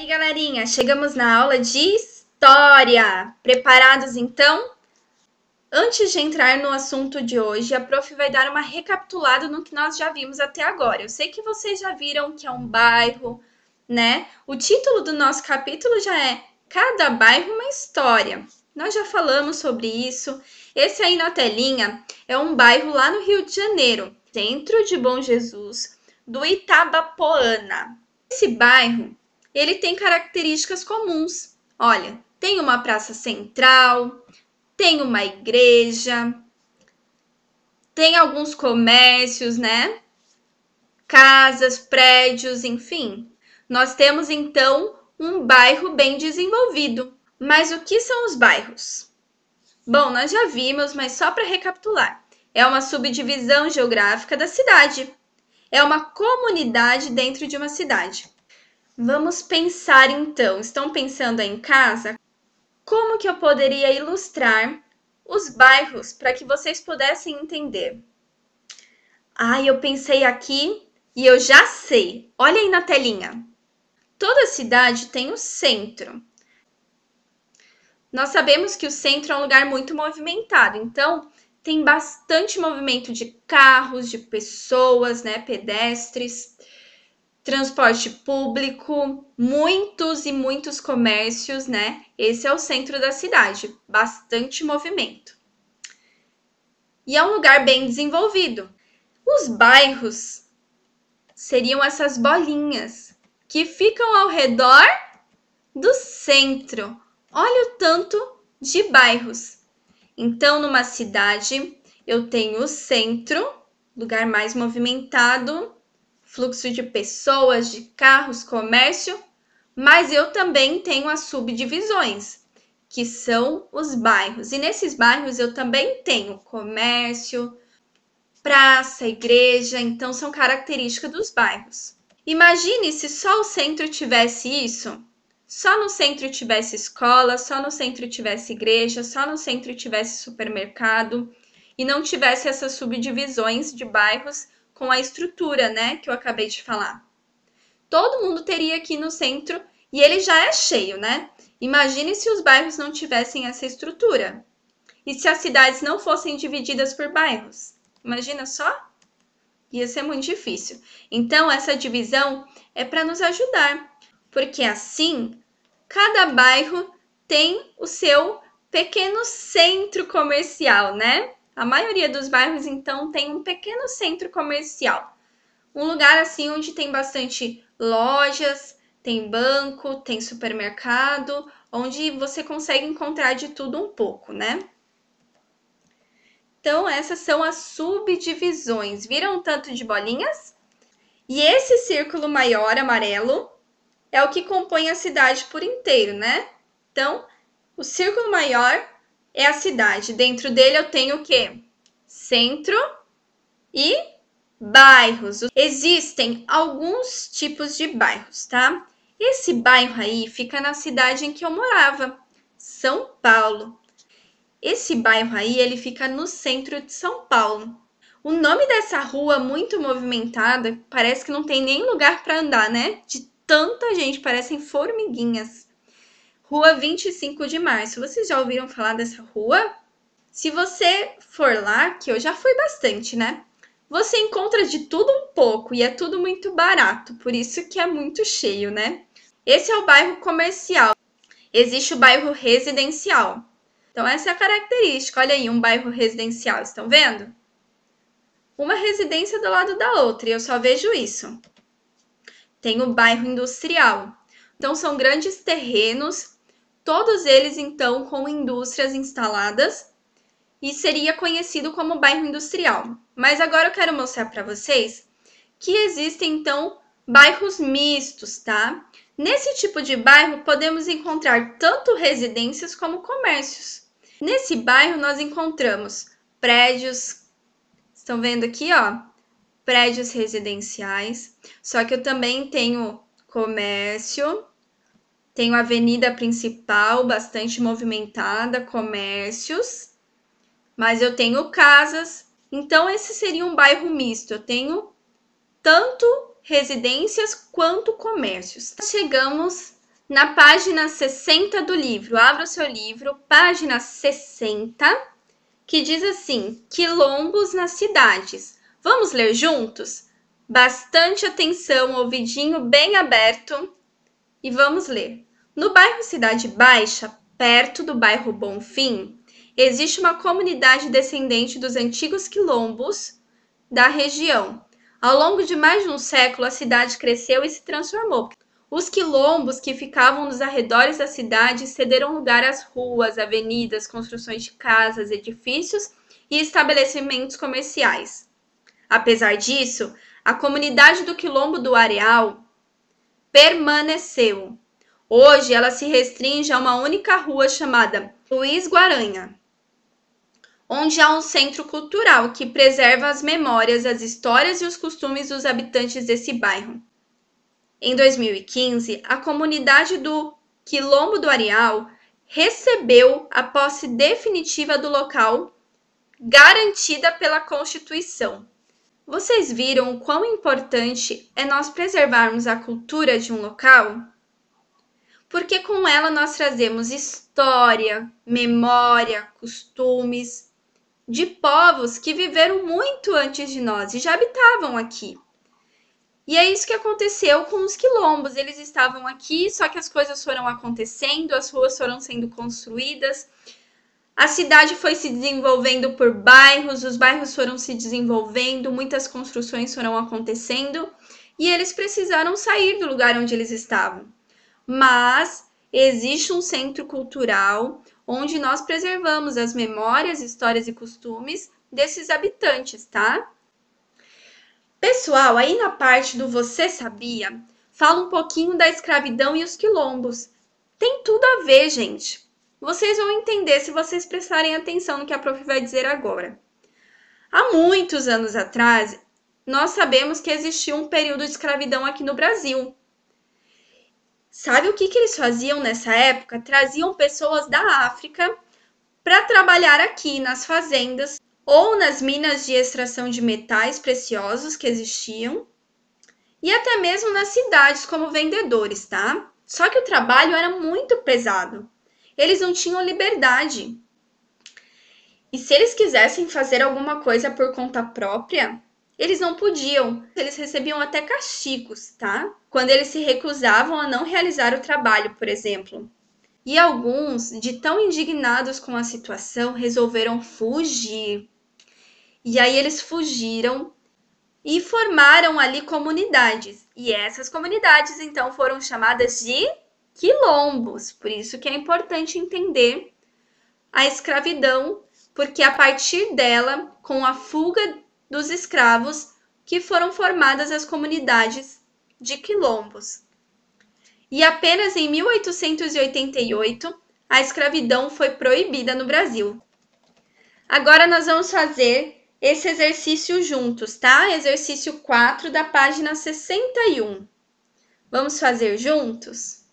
galerinha, chegamos na aula de História. Preparados então? Antes de entrar no assunto de hoje, a prof vai dar uma recapitulada no que nós já vimos até agora. Eu sei que vocês já viram que é um bairro, né? O título do nosso capítulo já é Cada Bairro uma História. Nós já falamos sobre isso. Esse aí na telinha é um bairro lá no Rio de Janeiro, centro de Bom Jesus, do Itabapoana. Esse bairro, ele tem características comuns. Olha, tem uma praça central, tem uma igreja, tem alguns comércios, né? Casas, prédios, enfim. Nós temos, então, um bairro bem desenvolvido. Mas o que são os bairros? Bom, nós já vimos, mas só para recapitular. É uma subdivisão geográfica da cidade. É uma comunidade dentro de uma cidade. Vamos pensar então. Estão pensando aí em casa? Como que eu poderia ilustrar os bairros para que vocês pudessem entender? Eu pensei aqui e eu já sei. Olha aí na telinha. Toda cidade tem um centro. Nós sabemos que o centro é um lugar muito movimentado, então tem bastante movimento de carros, de pessoas, né, pedestres, transporte público, muitos e muitos comércios, né? Esse é o centro da cidade, bastante movimento. E é um lugar bem desenvolvido. Os bairros seriam essas bolinhas que ficam ao redor do centro. Olha o tanto de bairros. Então, numa cidade, eu tenho o centro, lugar mais movimentado, fluxo de pessoas, de carros, comércio, mas eu também tenho as subdivisões, que são os bairros. E nesses bairros eu também tenho comércio, praça, igreja, então são características dos bairros. Imagine se só o centro tivesse isso. Só no centro tivesse escola, só no centro tivesse igreja, só no centro tivesse supermercado e não tivesse essas subdivisões de bairros com a estrutura, né, que eu acabei de falar. Todo mundo teria aqui no centro e ele já é cheio, né? Imagine se os bairros não tivessem essa estrutura. E se as cidades não fossem divididas por bairros? Imagina só? Ia ser muito difícil. Então, essa divisão é para nos ajudar, porque assim, cada bairro tem o seu pequeno centro comercial, né? A maioria dos bairros, então, tem um pequeno centro comercial. Um lugar assim onde tem bastante lojas, tem banco, tem supermercado, onde você consegue encontrar de tudo um pouco, né? Então, essas são as subdivisões. Viram um tanto de bolinhas? E esse círculo maior amarelo é o que compõe a cidade por inteiro, né? Então, o círculo maior é a cidade. Dentro dele eu tenho o quê? Centro e bairros. Existem alguns tipos de bairros, tá? Esse bairro aí fica na cidade em que eu morava, São Paulo. Esse bairro aí, ele fica no centro de São Paulo. O nome dessa rua muito movimentada, parece que não tem nem lugar para andar, né? De tanta gente, parecem formiguinhas. Rua 25 de Março. Vocês já ouviram falar dessa rua? Se você for lá, que eu já fui bastante, né? Você encontra de tudo um pouco e é tudo muito barato, por isso que é muito cheio, né? Esse é o bairro comercial. Existe o bairro residencial. Então, essa é a característica. Olha aí, um bairro residencial, estão vendo? Uma residência do lado da outra, e eu só vejo isso. Tem o bairro industrial. Então, são grandes terrenos, todos eles, então, com indústrias instaladas, e seria conhecido como bairro industrial. Mas agora eu quero mostrar para vocês que existem, então, bairros mistos, tá? Nesse tipo de bairro, podemos encontrar tanto residências como comércios. Nesse bairro, nós encontramos prédios, estão vendo aqui, ó? Prédios residenciais, só que eu também tenho comércio, tenho a avenida principal, bastante movimentada, comércios, mas eu tenho casas, então esse seria um bairro misto. Eu tenho tanto residências quanto comércios. Chegamos na página 60 do livro. Abra o seu livro, página 60, que diz assim: quilombos nas cidades. Vamos ler juntos? Bastante atenção, ouvidinho bem aberto, e vamos ler. No bairro Cidade Baixa, perto do bairro Bonfim, existe uma comunidade descendente dos antigos quilombos da região. Ao longo de mais de um século, a cidade cresceu e se transformou. Os quilombos que ficavam nos arredores da cidade cederam lugar às ruas, avenidas, construções de casas, edifícios e estabelecimentos comerciais. Apesar disso, a comunidade do Quilombo do Areal permaneceu. Hoje ela se restringe a uma única rua chamada Luiz Guaranha, onde há um centro cultural que preserva as memórias, as histórias e os costumes dos habitantes desse bairro. Em 2015, a comunidade do Quilombo do Areal recebeu a posse definitiva do local, garantida pela Constituição. Vocês viram o quão importante é nós preservarmos a cultura de um local? Porque com ela nós trazemos história, memória, costumes de povos que viveram muito antes de nós e já habitavam aqui. E é isso que aconteceu com os quilombos. Eles estavam aqui, só que as coisas foram acontecendo, as ruas foram sendo construídas, a cidade foi se desenvolvendo por bairros, os bairros foram se desenvolvendo, muitas construções foram acontecendo e eles precisaram sair do lugar onde eles estavam. Mas existe um centro cultural onde nós preservamos as memórias, histórias e costumes desses habitantes, tá? Pessoal, aí na parte do Você Sabia, fala um pouquinho da escravidão e os quilombos. Tem tudo a ver, gente. Vocês vão entender se vocês prestarem atenção no que a prof vai dizer agora. Há muitos anos atrás, nós sabemos que existia um período de escravidão aqui no Brasil. Sabe o que eles faziam nessa época? Traziam pessoas da África para trabalhar aqui nas fazendas ou nas minas de extração de metais preciosos que existiam, e até mesmo nas cidades como vendedores, tá? Só que o trabalho era muito pesado. Eles não tinham liberdade. E se eles quisessem fazer alguma coisa por conta própria, eles não podiam. Eles recebiam até castigos, tá? Quando eles se recusavam a não realizar o trabalho, por exemplo. E alguns, de tão indignados com a situação, resolveram fugir. E aí eles fugiram e formaram ali comunidades. E essas comunidades, então, foram chamadas de quilombos. Por isso que é importante entender a escravidão, porque a partir dela, com a fuga dos escravos, que foram formadas as comunidades de quilombos. E apenas em 1888, a escravidão foi proibida no Brasil. Agora nós vamos fazer esse exercício juntos, tá? Exercício 4 da página 61. Vamos fazer juntos?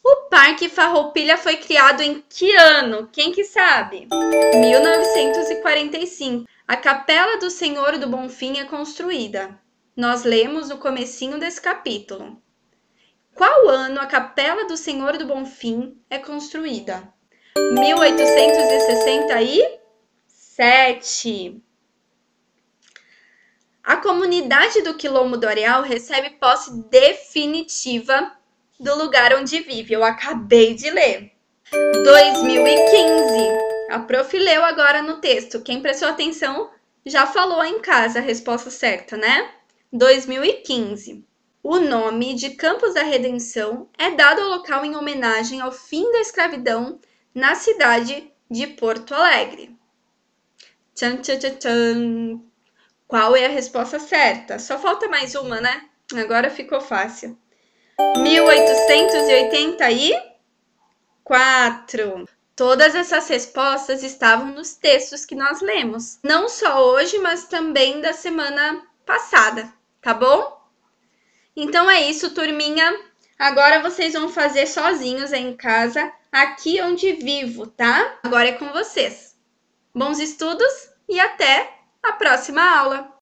O Parque Farroupilha foi criado em que ano? Quem que sabe? 1945. A Capela do Senhor do Bonfim é construída. Nós lemos no comecinho desse capítulo. Qual ano a Capela do Senhor do Bonfim é construída? 1867. A comunidade do Quilombo do Areal recebe posse definitiva do lugar onde vive. Eu acabei de ler. 2015. A prof leu agora no texto. Quem prestou atenção já falou em casa a resposta certa, né? 2015. O nome de Campos da Redenção é dado ao local em homenagem ao fim da escravidão na cidade de Porto Alegre. Tchan, tchan, tchan, tchan. Qual é a resposta certa? Só falta mais uma, né? Agora ficou fácil. 1884. Todas essas respostas estavam nos textos que nós lemos. Não só hoje, mas também da semana passada, tá bom? Então é isso, turminha. Agora vocês vão fazer sozinhos aí em casa, aqui onde vivo, tá? Agora é com vocês. Bons estudos e até a próxima aula!